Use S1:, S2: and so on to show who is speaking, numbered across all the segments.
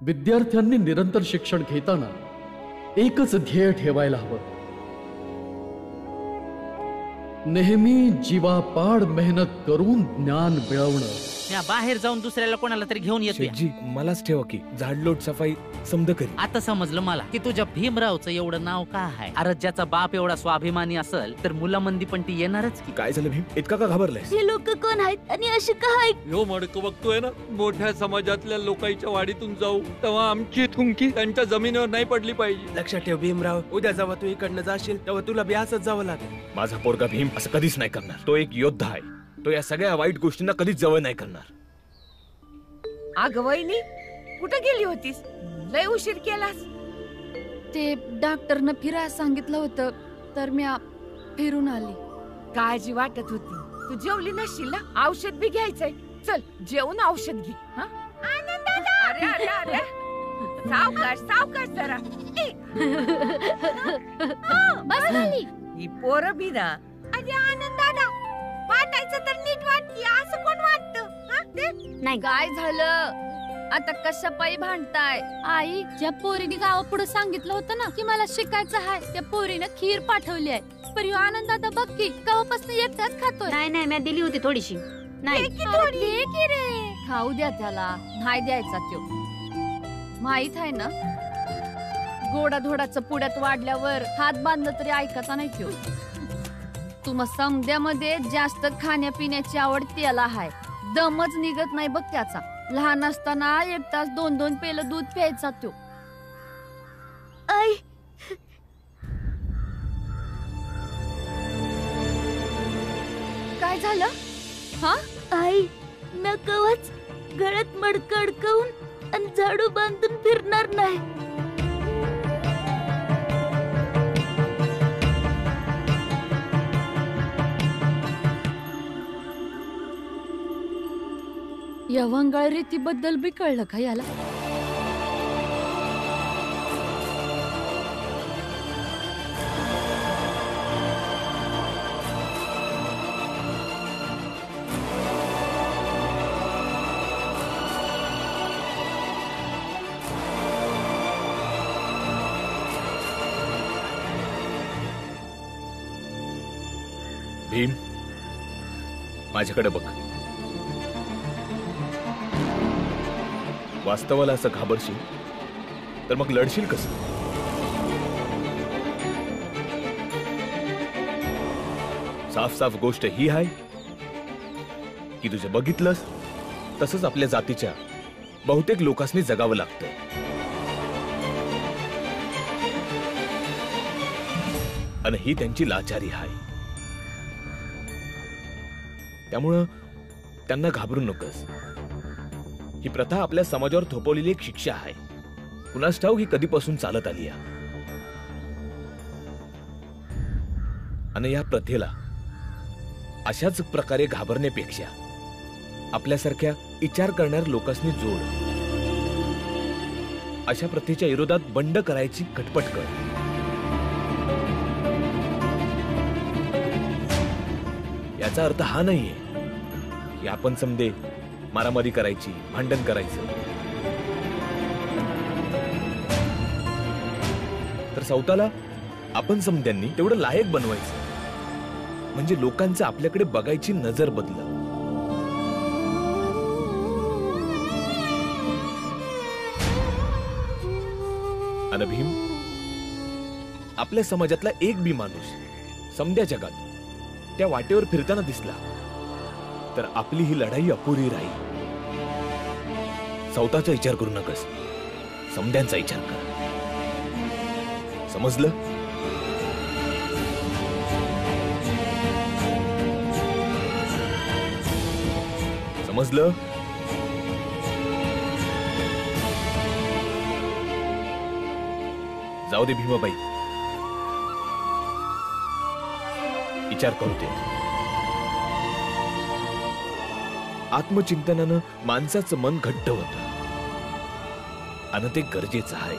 S1: विद्यार्थ्यांनी निरंतर शिक्षण घेताना एकच ध्येय ठेवायला हवं, नेहमी जीवापाड मेहनत करून ज्ञान मिळवणं.
S2: या बाहेर जाऊन दुसऱ्याला कोणाला तरी घेऊन येतो.
S3: शेठजी मलाच ठेवा की झाडलोट सफाई समज करी.
S2: आता समजलं मला की तुझ्या भीमरावचं एवढं नाव का आहे. अरे ज्याचा बाप एवढा स्वाभिमानी असेल तर मुलामंदी पण ती येणारच की.
S3: काय झालं भीम, इतका का घाबरलायस?
S4: हे लोक कोण आहेत आणि अशी का आहेत?
S5: ह्यो मडकं बघतोय ना, मोठ्या समाजातल्या लोकांच्या वाडीतून जाऊ तेव्हा आमची थुंकी त्यांच्या जमिनीवर नाही पडली पाहिजे.
S6: लक्षात ठेव भीमराव, उद्या जेव्हा तू इकडनं जाशील तेव्हा तुला बी असंच जावं लागेल.
S3: माझा पोरगा भीम असं कधीच नाही करणार. तो एक योद्धा आहे. तो या सगळ्या वाईट गोष्टींना कधीच जवळ नाही करणार.
S7: अगं वहिनी, कुठे गेली होतीस? लय उशीर केलास.
S4: ते डॉक्टरनं फिरायला सांगितलं होतं तर मी फिरून आली.
S7: काळजी वाटत होती. तू जेवली नसशील ना, औषध बी घ्यायचंय. चल जेवून औषध घे. अरे अरे अरे, सावकाश सावकाश जरा.
S4: बस झाली.
S7: ही पोरं बी ना. अरे आनंद दादा, वाटायचं तर नीट वाटती, असं कोण वाटतं?
S4: नाही काय झालं आता, कशा पायी भांडताय? आई, ज्या पोरीने गावापुढे सांगितलं होतं ना की मला शिकायचं आहे, त्या पोरीनं खीर पाठवली आहे. पर आनंद आता बघ की कवापासून एकटाच खातोय.
S8: नाही नाही, मी दिली होती थोडीशी. नाही
S4: दे की रे, खाऊ द्या त्याला, नाही द्यायचा त्यो. माहित आहे ना, गोडा धोडाचं पुढ्यात वाढल्यावर हात बांधलं तरी ऐकायचा नाही त्यो. तुम्हा समद्यामध्ये जास्त खाण्यापिण्याची आवड त्याला आहे. दमच निघत नाही बघ त्याचा. लहान असताना 1 तास 2-2 पेलं दूध प्यायचा तो. आई, काय झालं? हा आई, मी कवच गळ्यात मडकं अडकवून आणि झाडू बांधून फिरणार नाही. या वंगाळ रीतीबद्दल बी कळलं का याला?
S3: भीम, माझ्याकडे बघ. वास्तवाला असं घाबरशील तर मग लढशील कसं? साफ साफ गोष्ट ही आहे की तुझे बघितलंस तसंच आपल्या जातीच्या बहुतेक लोकांनी जगावं लागतं. आणि ही त्यांची लाचारी आहे. त्यामुळं त्यांना घाबरू नकोस. ही प्रथा आपल्या समाजावर थोपवलेली एक शिक्षा आहे. कुणास ठाऊक ही कधीपासून चालत आली आहे. आणि या प्रथेला अशाच प्रकारे घाबरण्यापेक्षा आपल्यासारख्या विचार करणाऱ्या लोकांनी जोड. अशा प्रथेच्या विरोधात बंड करायची खटपट कर. याचा अर्थ हा नाहीये की आपण समजे मारामारी करायची, भांडण करायचं. तर स्वतःला आपण समद्यांनी तेवढं लायक बनवायचं, म्हणजे लोकांचं आपल्याकडे बघायची नजर बदल. आणि भीम, आपल्या समाजातला एक बी माणूस समद्या जगात त्या वाटेवर फिरताना दिसला तर आपली ही लढाई अपुरी राहील. स्वतःचा विचार करू नकस, समद्यांचा विचार कर. समजलं? समजलं? जाऊ दे भीमाबाई, विचार करू दे. आत्मचिंतनानं माणसाचं मन घट्ट होतं आणि ते गरजेचं आहे.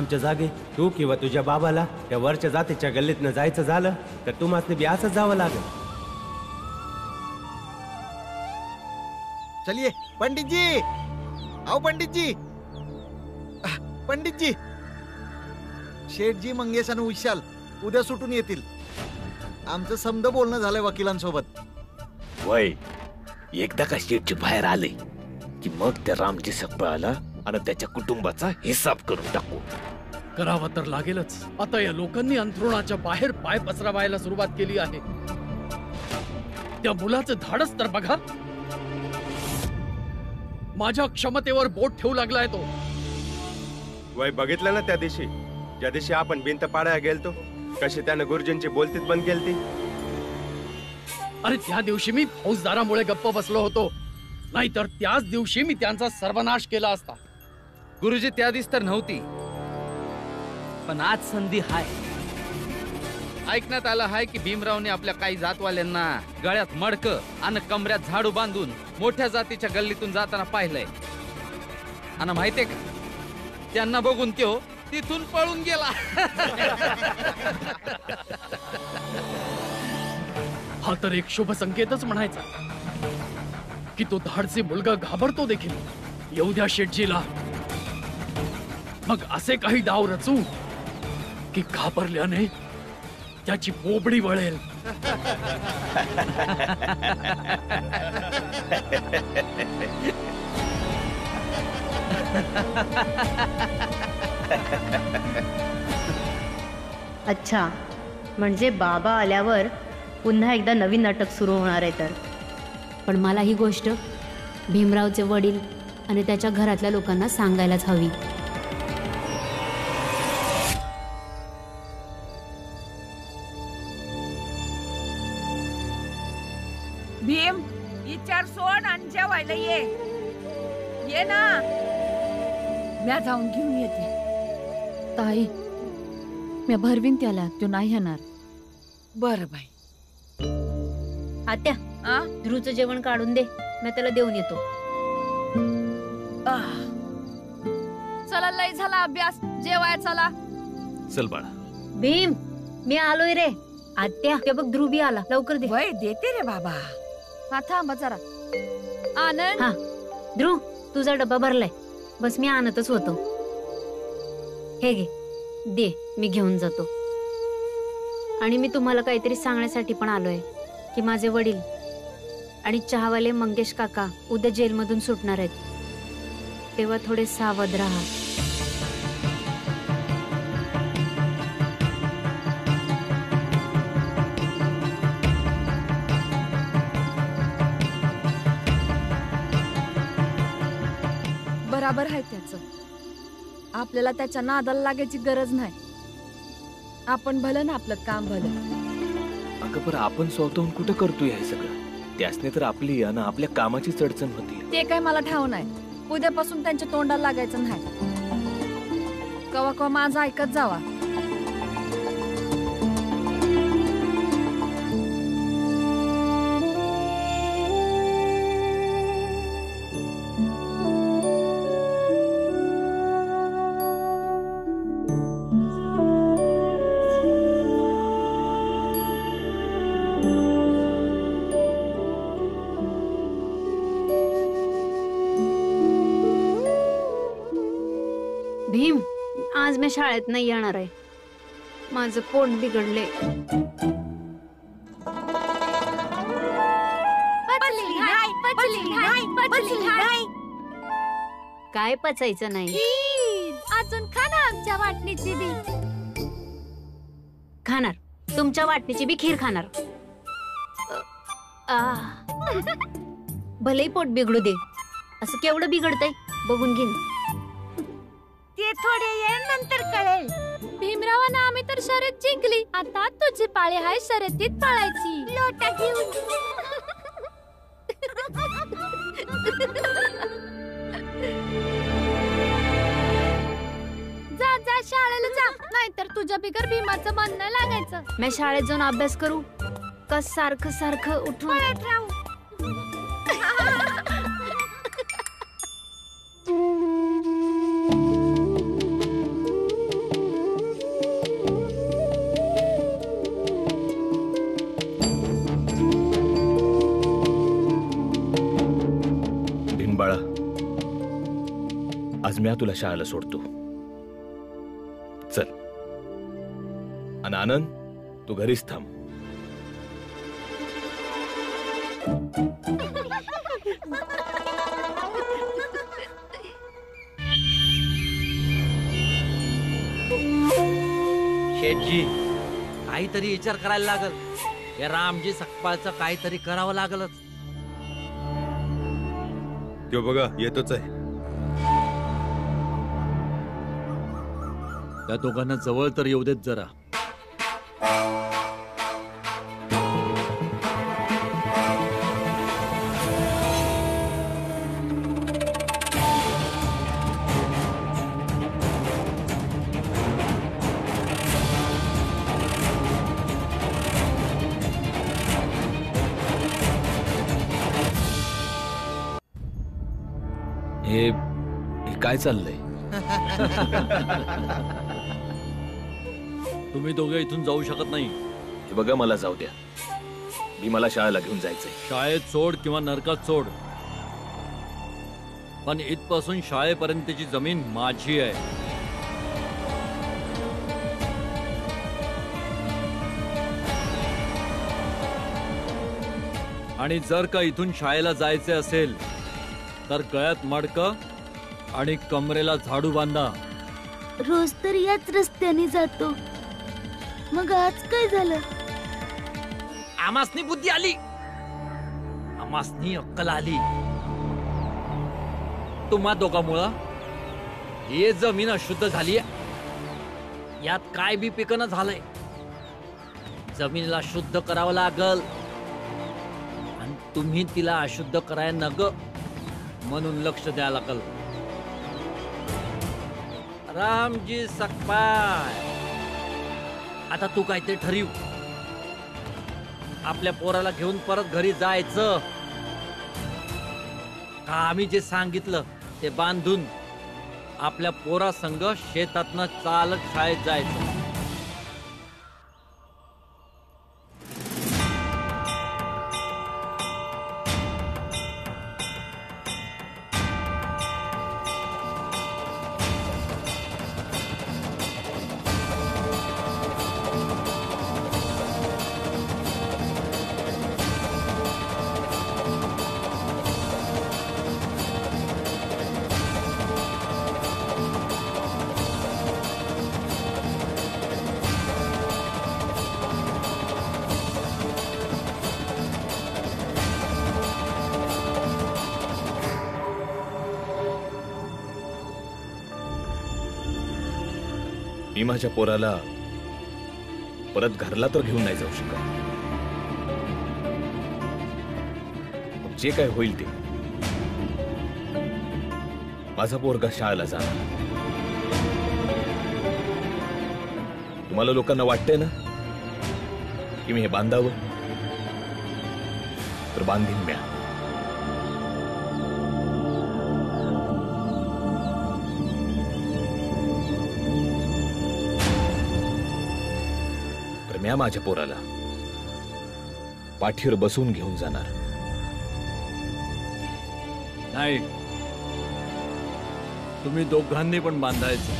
S6: आमच्या जागे तू किंवा तुझ्या बाबाला त्या वरच्या जातीच्या गल्लीतनं जायचं झालं तर तुम्हाला बी असंच जावं लागेल.
S9: चलिए पंडित जी, आओ पंडित जी. पंडित जी, शेठजी, मंगेश आणि विशाल उद्या सुटून येतील. आमचं समद बोलणं झालंय वकिलांसोबत.
S3: वय एकदा का शेठची बाहेर आले की मग त्या रामजी सकपाळाला आणि त्याच्या कुटुंबाचा हिसाब करून टाकू.
S1: करावं तर लागेलच. आता या लोकांनी अंथरुणाच्या बाहेर पाय पसरवायला सुरुवात केली आहे. त्या मुलाचं धाडस तर बघा. माझ्या क्षमतेवर बोट ठेवू लागलाय तो.
S6: वय बघितलं ना त्या दिवशी, ज्या दिवशी आपण भिंत पाडायला गेलतो, कशी त्यानं गुरुजींची बोलतीच बंद केलती.
S1: अरे त्या दिवशी मी फौजदारामुळे गप्प बसलो होतो, नाहीतर त्याच दिवशी मी त्यांचा सर्वनाश केला असता.
S2: गुरुजी त्या दिवस तर नव्हती, पण आज संधी हाय. ऐकण्यात आलं आहे की भीमरावने आपल्या काही जातवाल्यांना गळ्यात मडकं आणि कमऱ्यात झाडू बांधून मोठ्या जातीच्या गल्लीतून जाताना पाहिलंय. आणि माहितीये का, त्यांना बघून त्यो तिथून पळून गेला.
S1: हा तर एक शुभ संकेतच म्हणायचा की तो धाडसी मुलगा घाबरतो देखील. येऊ द्या शेठजीला, मग असे काही डाव रचू की घाबरल्याने त्याची बोबडी वळेल.
S8: अच्छा, म्हणजे बाबा आल्यावर पुन्हा एकदा नवीन नाटक सुरू होणार आहे. तर
S10: पण मला ही गोष्ट भीमरावचे वडील आणि त्याच्या घरातल्या लोकांना सांगायलाच हवी.
S7: भीम, विचार सोड आणि जेवायला ये ना. म्या जाऊन घेऊन येते.
S4: ताई, मी भरवीन त्याला, तो नाही येणार.
S7: बर बाई.
S8: आत्या, ध्रुवचं जेवण काढून दे, मी त्याला देऊन येतो.
S4: चला, लय झाला अभ्यास, जेवाय चला.
S3: चल बाळा.
S8: भीम, मी आलोय रे. आत्या, ते बघ ध्रुव बी आला, लवकर दे.
S7: वय देते रे बाबा.
S4: हा थांबा जरा. आनंद.
S8: हा ध्रुव, तुझा डब्बा भरलाय, बस मी आणतच होतो. हे घे, दे, मी घेऊन जातो. आणि मी तुम्हाला काहीतरी सांगण्यासाठी पण आलोय की माझे वडील आणि चहावाले मंगेश काका उद्या जेलमधून सुटणार आहेत, तेव्हा थोडे सावध राहा.
S4: बराबर आहे त्याचं. आपल्याला त्याच्या नादाला लागायची गरज नाही. आपण भलं ना आपलं काम भलं.
S3: अगं पण आपण स्वतःहून कुठं करतोय हे सगळं? त्यासने तर आपली आणि आपल्या कामाची चढचण होती.
S4: ते काय मला ठाव नाही. उद्यापासून त्यांच्या तोंडाला लागायचं नाही. कवा कवा माझं ऐकत जावा.
S8: भीम, आज मी शाळेत नाही येणार आहे. माझं पोट बिघडले. काय पचायचं नाही?
S10: अजून खा ना आमच्या वाटणीची बी.
S8: खाणार, तुमच्या वाटणीची बी खीर खाणार. भलेही पोट बिघडू दे. असं केवढं बिघडतंय बघून घेईन.
S7: ते थोडे वेळ नंतर कळेल.
S10: भीमरावानं आम्ही तर शर्यत जिंकली. आता तुझी पाळी आहे शर्यतीत पळायची.
S7: लोटा घेऊन.
S10: जा जा शाळेला जा, नाहीतर तुझ्या बिगर भीमाचं मन नाही लागायचं.
S8: मी शाळेत जाऊन अभ्यास करू का सारखं सारखं उठून
S7: राहू?
S3: आज म्या तुला शाळेला सोडतो. चल. आणि आनंद, तू घरीच थांब.
S5: शेठजी, काहीतरी विचार करायला लागल. या रामजी सकपाळचं काहीतरी करावं लागलच.
S6: तो बघा येतोच आहे.
S5: त्या दोघांना जवळ तर येऊ देत जरा.
S3: हे काय चाललंय?
S5: तुम्ही दोघे इथून जाऊ शकत नाही.
S3: हे बघा, मला जाऊ द्या. मी मला शाळेला घेऊन जायचंय.
S5: शाळेत सोड किंवा नरकात सोड, पण इथपासून शाळेपर्यंतची जमीन माझी आहे. आणि जर का इथून शाळेला जायचे असेल तर गळ्यात मडकं आणि कमरेला झाडू बांधा.
S11: रोज तर याच रस्त्याने जातो, मग आज काय झालं?
S5: आमासनी बुद्धी आली, आमासनी अक्कल आली. तुम्हा दोघांमुळं हे जमीन अशुद्ध झाली. यात काय बी पिकणं झालंय. जमिनीला शुद्ध करावं लागल आणि तुम्ही तिला अशुद्ध करायला नग म्हणून लक्ष द्यायला लागल. रामजी सकपाळ, आता तू काय ते ठरव. आपल्या पोराला घेऊन परत घरी जायचं का आम्ही जे सांगितलं ते बांधून आपल्या पोरा संग शेतातनं चालत शाळेत जायचं?
S3: मी माझ्या पोराला परत घरला तर घेऊन नाही जाऊ शकत. जे काय होईल ते. माझा पोरगा शाळेला जाणार. तुम्हाला लोकांना वाटतंय ना की मी हे बांधावं, तर बांधीन म्या. म्या माझ्या पोराला पाठीवर बसून घेऊन जाणार
S5: नाही. तुम्ही दोघांनी पण बांधायचं.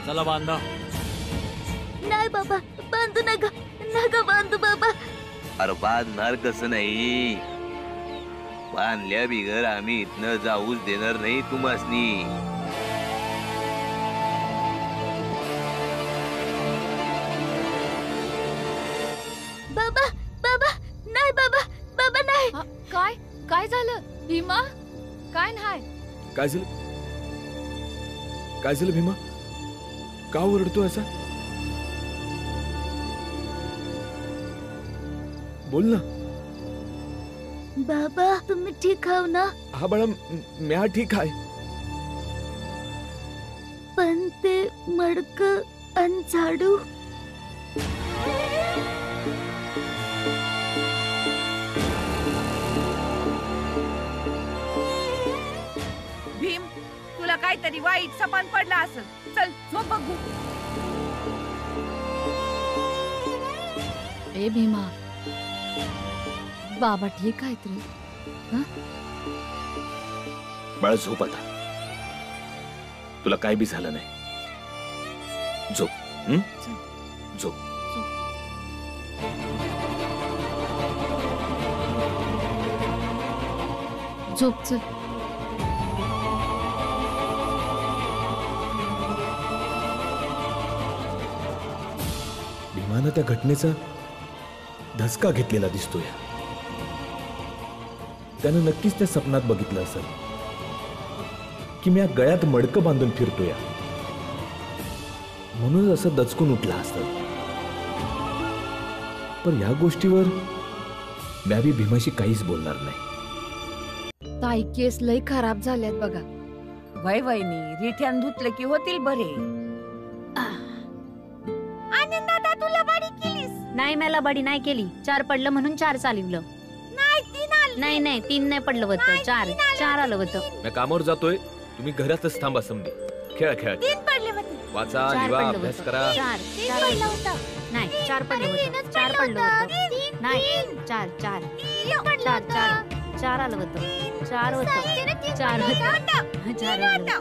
S5: चला बांधा.
S11: नाही बाबा, बांधू नका, नका बांधू बाबा.
S12: अरे बांधणार कसं नाही, बांधल्या बिगर आम्ही इथनं जाऊच देणार नाही तुम्हासनी.
S11: बाबा बाबा नाही, बाबा बाबा नाही.
S4: काय काय झालं भीमा? काय नाही.
S3: काय झालं? काय झालं भीमा? का ओरडतो असा? बोल ना.
S11: बाबा तुम्ही ठीक आहो ना?
S3: हा बाळा, म्या ठीक आहे.
S11: पण ते मडक आणि झाडू.
S7: भीम, तुला काहीतरी वाईट सपान पडला असेल. चल झोप बघू.
S4: ए भीमा, बाबा ठीक आहेत रे?
S3: बाळा झोप आता, तुला काय बी झालं नाही. झोप. झोप.
S4: झोप चल.
S3: भीमानं त्या घटनेचा धसका घेतलेला दिसतोय. त्यानं नक्कीच त्या स्वप्नात बघितलं असेल की मी गळ्यात मडकं बांधून फिरतोय, म्हणून असं दचकून उठला असतं. पण या गोष्टीवर मी भीमाशी काहीच बोलणार नाही.
S4: ताई केस लय खराब झाल्यात बघा.
S7: वय वहिनी रिठ्यान धुतलं की होतील बरे. आनंदादा तुला बाडी केलीस?
S8: नाही, मला बडी नाही केली. 4 पडलं म्हणून 4 चालवलं. नाही नाही 3 नाही पडलं होतं, 4 आलं होतं.
S3: मी कामावर जातोय, तुम्ही घरातच थांबा. समजे खेळा खेळा.
S7: 3 पडले होते.
S3: वाचा, लिहा, अभ्यास करा.
S8: 4 पडलं होतं. नाही 4 पडलं होतं. 4 पडलं होतं. नाही 4 4 4 आलं होतं. 4 होतं. 4 होतं. 4 होतं.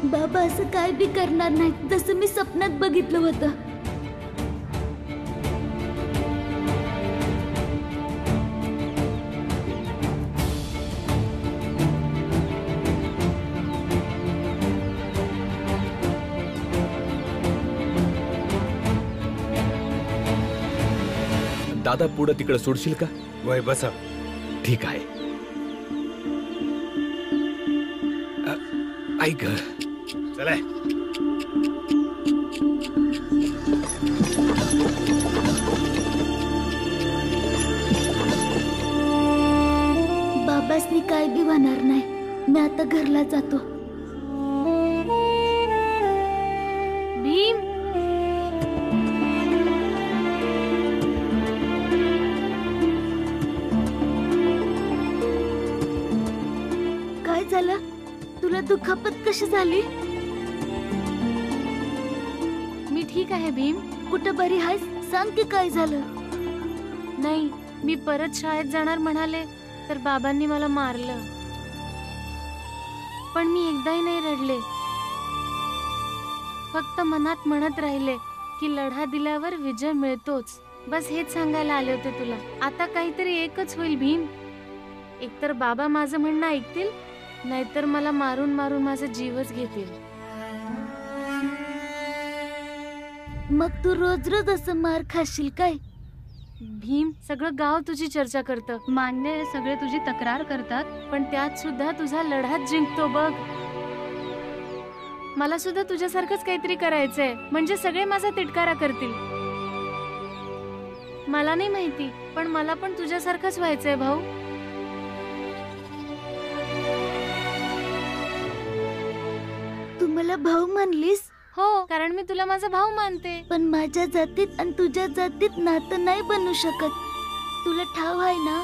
S11: बाबा असं काय बी करणार नाही, जसं मी स्वप्नात बघितलं होतं.
S3: दादा पुढे तिकडे सोडशील का?
S6: वय बसा.
S3: ठीक आहे. ऐक
S6: चला.
S11: बाबासनी काय बी होणार नाही. मी आता घरला जातो.
S8: भीम,
S11: काय झालं? तुला दुखापत कशी झाली?
S10: मी ठीक आहे भीम.
S11: कुठं बरी आहेस? सांग की काय झालं?
S10: नाही, मी परत शाळेत जाणार म्हणाले तर बाबांनी मला मारलं. पण मी एकदाही नाही रडले. फक्त मनात म्हणत राहिले की लढा दिल्यावर विजय मिळतोच. बस हेच सांगायला आले होते तुला. आता काहीतरी एकच होईल भीम. एकतर बाबा माझं म्हणणं ऐकतील, नाहीतर मला मारून मारून माझा जीवच घेतील.
S11: मग तू रोज रोज असं मार खाशील काय?
S10: भीम, सगळं गाव तुझी चर्चा करतं. मान्य, सगळे तुझी तक्रार करतात, पण त्यात सुद्धा तुझा लढाच जिंकतो बघ. मला सुद्धा तुझ्यासारखंच काहीतरी करायचंय, म्हणजे सगळे माझा तिटकारा करतील. मला नाही माहिती, पण मला पण तुझ्यासारखंच व्हायचंय भाऊ.
S11: तू मला भाऊ म्हणलीस?
S10: हो, कारण मी तुला माझा भाऊ मानते.
S11: पण माझ्या जातीत आणि तुझ्या जातीत नातं नाही बनू शकत. तुला ठाव आहे ना?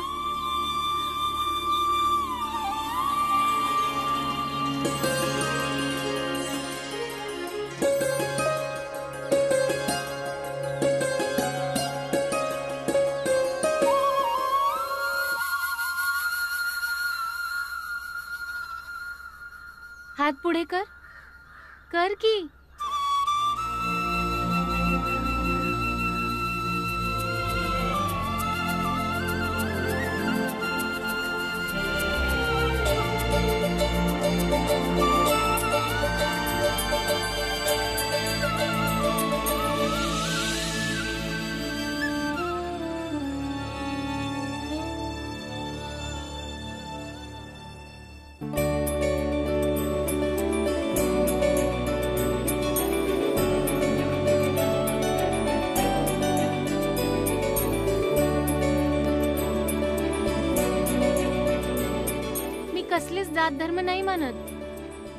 S10: हात पुढे कर. कर की. कसलीच जात धर्म नाही मानत.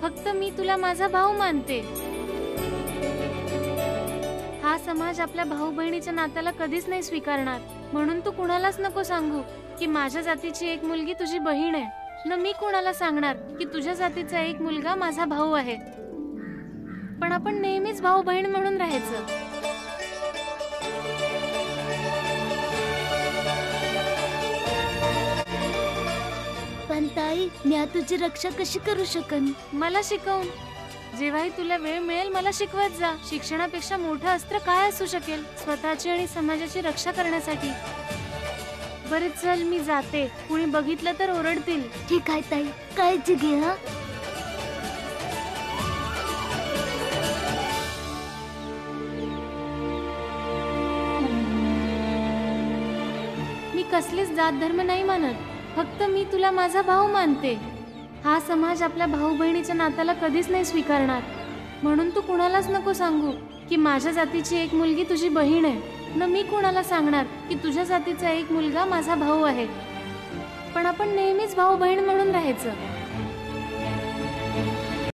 S10: फक्त मी तुला माझा भाऊ मानते. हा समाज आपल्या भाऊ बहिणीच्या नात्याला कधीच नाही स्वीकारणार. म्हणून तू कुणालाच नको सांगू की माझ्या जातीची एक मुलगी तुझी बहीण आहे. न मी कुणाला सांगणार की तुझ्या जातीचा एक मुलगा माझा भाऊ आहे. पण आपण नेहमीच भाऊ बहीण म्हणून राहायचं.
S11: पण ताई, मी आता तुझी रक्षा कशी करू शकन?
S10: मला शिकवून. जेव्हाही तुला वेळ मिळेल मला शिकवत जा. शिक्षणापेक्षा मोठं अस्त्र काय असू शकेल स्वतःची आणि समाजाची रक्षा करण्यासाठी. बरे चल, मी जाते. कुणी बघितलं तर ओरडतील.
S11: ठीक आहे ताई, काळजी घे. हा,
S10: मी कसलीच जात धर्म नाही मानत. फक्त मी तुला माझा भाऊ मानते. हा समाज आपल्या भाऊ बहिणीच्या नात्याला कधीच नाही स्वीकारणार. म्हणून तू कुणालाच नको सांगू की माझ्या जातीची एक मुलगी तुझी बहीण आहे. न मी कुणाला सांगणार की तुझ्या जातीचा एक मुलगा माझा भाऊ आहे. पण आपण नेहमीच भाऊ बहीण म्हणून राहायचं.